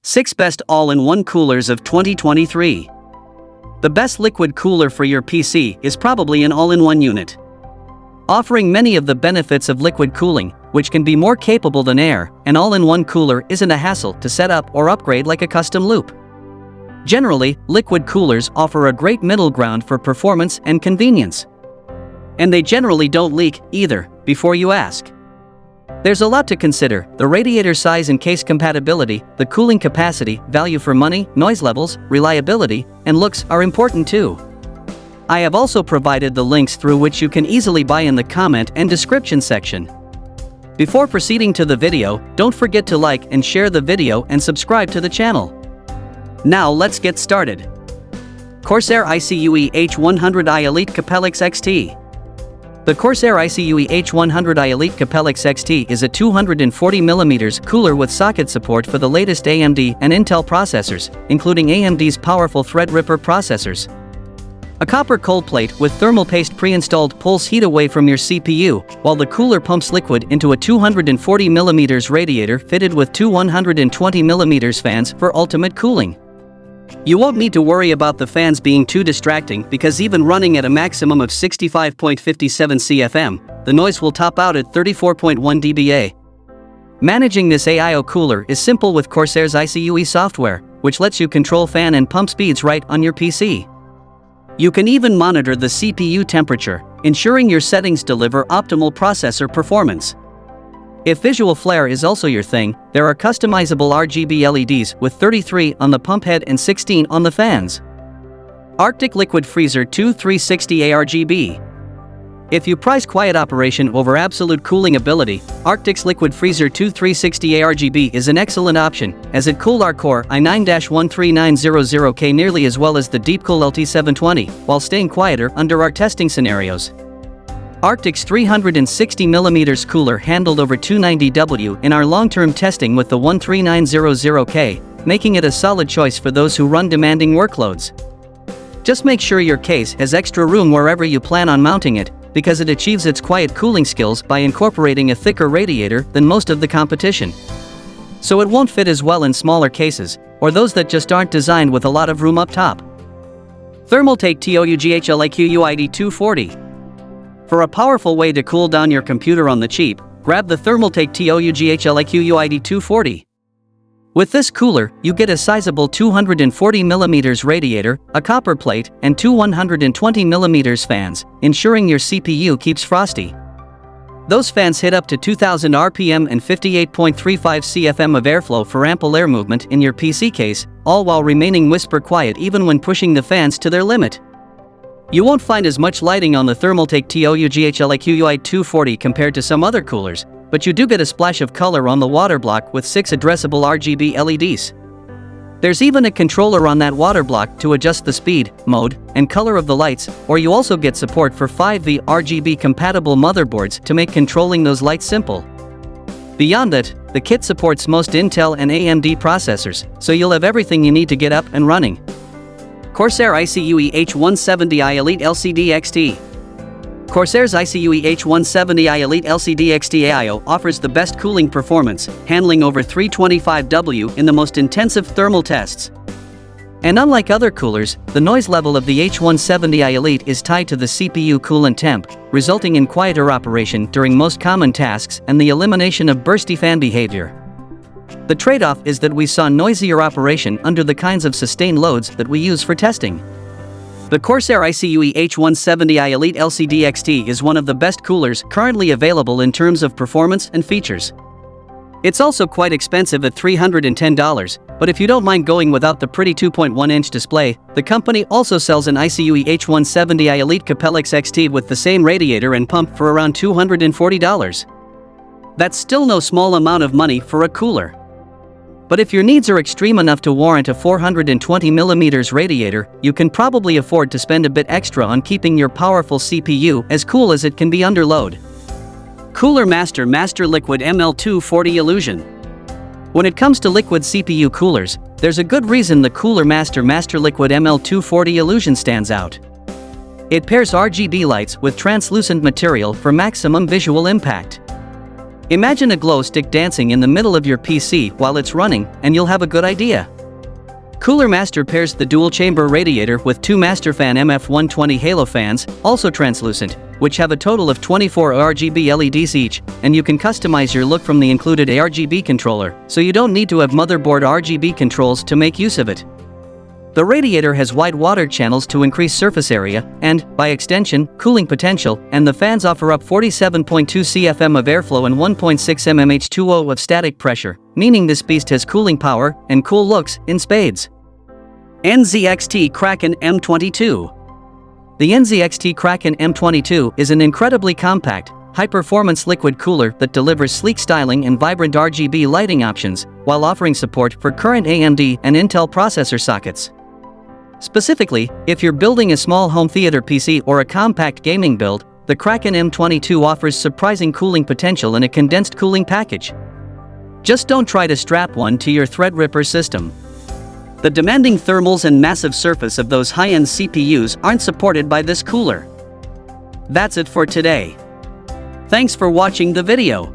6 Best All-in-One Coolers of 2023. The best liquid cooler for your PC is probably an all-in-one unit. Offering many of the benefits of liquid cooling, which can be more capable than air, an all-in-one cooler isn't a hassle to set up or upgrade like a custom loop. Generally, liquid coolers offer a great middle ground for performance and convenience. And they generally don't leak, either, before you ask. There's a lot to consider: the radiator size and case compatibility, the cooling capacity, value for money, noise levels, reliability, and looks are important too. I have also provided the links through which you can easily buy in the comment and description section. Before proceeding to the video, don't forget to like and share the video and subscribe to the channel. Now let's get started. Corsair iCUE H170i Elite Capellix XT. The Corsair iCUE H170i Elite Capellix XT is a 240mm cooler with socket support for the latest AMD and Intel processors, including AMD's powerful Threadripper processors. A copper cold plate with thermal paste pre-installed pulls heat away from your CPU, while the cooler pumps liquid into a 240mm radiator fitted with two 120mm fans for ultimate cooling. You won't need to worry about the fans being too distracting, because even running at a maximum of 65.57 CFM, the noise will top out at 34.1 dBA. Managing this AIO cooler is simple with Corsair's iCUE software, which lets you control fan and pump speeds right on your PC. You can even monitor the CPU temperature, ensuring your settings deliver optimal processor performance. If visual flair is also your thing, there are customizable RGB LEDs with 33 on the pump head and 16 on the fans. Arctic Liquid Freezer 2360 ARGB. If you prize quiet operation over absolute cooling ability, Arctic's Liquid Freezer 2360 ARGB is an excellent option, as it cools our Core i9-13900K nearly as well as the Deepcool LT720, while staying quieter under our testing scenarios. Arctic's 360mm cooler handled over 290W in our long-term testing with the 13900K, making it a solid choice for those who run demanding workloads. Just make sure your case has extra room wherever you plan on mounting it, because it achieves its quiet cooling skills by incorporating a thicker radiator than most of the competition. So it won't fit as well in smaller cases, or those that just aren't designed with a lot of room up top. Thermaltake TOUGHLIQUID 240. For a powerful way to cool down your computer on the cheap, grab the Thermaltake TOUGHLIQUID 240. With this cooler, you get a sizable 240mm radiator, a copper plate, and two 120mm fans, ensuring your CPU keeps frosty. Those fans hit up to 2000 RPM and 58.35 CFM of airflow for ample air movement in your PC case, all while remaining whisper quiet even when pushing the fans to their limit. You won't find as much lighting on the Thermaltake TOUGHLIQUID 240 compared to some other coolers, but you do get a splash of color on the water block with 6 addressable RGB LEDs. There's even a controller on that water block to adjust the speed, mode, and color of the lights, or you also get support for 5V RGB compatible motherboards to make controlling those lights simple. Beyond that, the kit supports most Intel and AMD processors, so you'll have everything you need to get up and running. Corsair iCUE H170i Elite LCD XT. Corsair's iCUE H170i Elite LCD XT AIO offers the best cooling performance, handling over 325W in the most intensive thermal tests. And unlike other coolers, the noise level of the H170i Elite is tied to the CPU coolant temp, resulting in quieter operation during most common tasks and the elimination of bursty fan behavior. The trade-off is that we saw noisier operation under the kinds of sustained loads that we use for testing. The Corsair iCUE H170i Elite LCD XT is one of the best coolers currently available in terms of performance and features. It's also quite expensive at $310, but if you don't mind going without the pretty 2.1-inch display, the company also sells an iCUE H170i Elite Capellix XT with the same radiator and pump for around $240. That's still no small amount of money for a cooler. But if your needs are extreme enough to warrant a 420mm radiator, you can probably afford to spend a bit extra on keeping your powerful CPU as cool as it can be under load. Cooler Master MasterLiquid ML240 Illusion. When it comes to liquid CPU coolers, there's a good reason the Cooler Master MasterLiquid ML240 Illusion stands out. It pairs RGB lights with translucent material for maximum visual impact. Imagine a glow stick dancing in the middle of your PC while it's running, and you'll have a good idea. Cooler Master pairs the dual-chamber radiator with two Masterfan MF120 Halo fans, also translucent, which have a total of 24 ARGB LEDs each, and you can customize your look from the included ARGB controller, so you don't need to have motherboard RGB controls to make use of it. The radiator has wide water channels to increase surface area and, by extension, cooling potential, and the fans offer up 47.2 CFM of airflow and 1.6 mm H2O of static pressure, meaning this beast has cooling power and cool looks in spades. NZXT Kraken M22. The NZXT Kraken M22 is an incredibly compact, high-performance liquid cooler that delivers sleek styling and vibrant RGB lighting options, while offering support for current AMD and Intel processor sockets. Specifically, if you're building a small home theater PC or a compact gaming build, the Kraken M22 offers surprising cooling potential in a condensed cooling package. Just don't try to strap one to your Threadripper system. The demanding thermals and massive surface of those high-end CPUs aren't supported by this cooler. That's it for today. Thanks for watching the video.